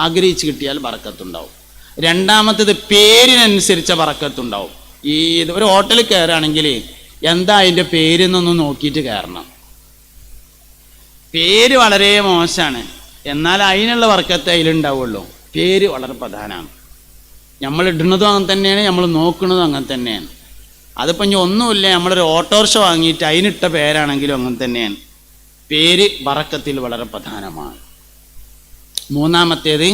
ആഗ്രഹിച്ച് കിട്ടിയാൽ ബറക്കത്തുണ്ടാവും. രണ്ടാമത്തേത് പേരിനനുസരിച്ച ബറക്കത്തുണ്ടാവും. ഒരു ഹോട്ടലിൽ കയറുകയാണെങ്കിൽ എന്താ അതിൻ്റെ പേരെന്നൊന്ന് നോക്കിയിട്ട് കയറണം. പേര് വളരെ മോശമാണ്, എന്നാൽ അതിനുള്ള ബറക്കത്ത് അതിലുണ്ടാവുള്ളൂ. പേര് വളരെ പ്രധാനമാണ്. നമ്മൾ ഇടുന്നതും അങ്ങനെ തന്നെയാണ്, നമ്മൾ നോക്കുന്നതും അങ്ങനെ തന്നെയാണ്. അതിപ്പോൾ ഇനി ഒന്നുമില്ല, നമ്മളൊരു ഓട്ടോറിക്ഷ വാങ്ങിയിട്ട് അതിനിട്ട പേരാണെങ്കിലും അങ്ങനെ തന്നെയാണ്. പേര് ബറക്കത്തിൽ വളരെ പ്രധാനമാണ്. മൂന്നാമത്തേത്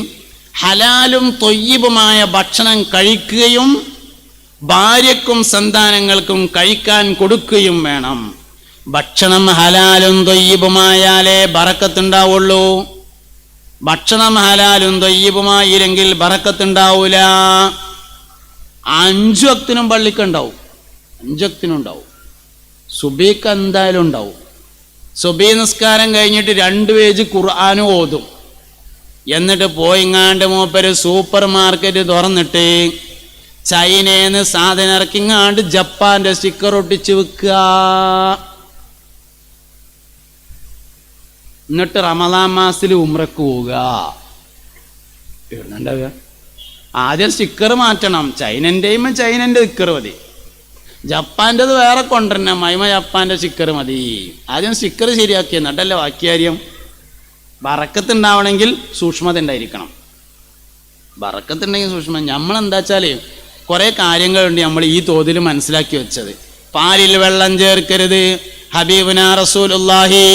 ഹലാലും തൊയ്യിബുമായ ഭക്ഷണം കഴിക്കുകയും ഭാര്യക്കും സന്താനങ്ങൾക്കും കഴിക്കാൻ കൊടുക്കുകയും വേണം. ഭക്ഷണം ഹലാലും തൊയ്യിബുമായാലേ ബറക്കത്തുണ്ടാവുള്ളൂ. ഭക്ഷണം ഹലാലും തൊയ്യിബുമായില്ലെങ്കിൽ ബറക്കത്തുണ്ടാവൂല. 5 വക്തിനും പള്ളിക്കുണ്ടാവും, 5 വക്തിനും ഉണ്ടാവും. സുബീക്ക് എന്തായാലും ഉണ്ടാവും. സുബീ നിസ്കാരം കഴിഞ്ഞിട്ട് 2 പേജ് ഖുർആനും ഓതും. എന്നിട്ട് പോയിങ്ങാണ്ട് മൂപ്പര് സൂപ്പർ മാർക്കറ്റ് തുറന്നിട്ട് ചൈനേന്ന് സാധനം ഇറക്കിങ്ങാണ്ട് ജപ്പാന്റെ സ്റ്റിക്കർ ഒട്ടിച്ച് വെക്കുക. എന്നിട്ട് റമദാൻ മാസത്തിൽ ഉംറക്ക് പോവുക. എവിടുന്നുണ്ടാവുക? ആദ്യം സ്റ്റിക്കർ മാറ്റണം. ചൈനൻ്റെയും ചൈനൻ്റെ സ്റ്റിക്കർ മതി, ജപ്പാൻ്റെത് വേറെ കൊണ്ടുവരണം. ജപ്പാൻ്റെ സ്റ്റിക്കർ മതി. ആദ്യം സ്റ്റിക്കർ ശരിയാക്കി, എന്നിട്ടല്ലേ ബാക്കി കാര്യം. ബറക്കത്തുണ്ടാവണമെങ്കിൽ സൂക്ഷ്മത ഉണ്ടായിരിക്കണം. ബറക്കത്തുണ്ടെങ്കിൽ സൂക്ഷ്മത. നമ്മളെന്താ വെച്ചാൽ കുറേ കാര്യങ്ങളുണ്ട് നമ്മൾ ഈ തോതിൽ മനസ്സിലാക്കി വെച്ചത്. പാലിൽ വെള്ളം ചേർക്കരുത്. ഹബീബുനാ റസൂലുള്ളാഹി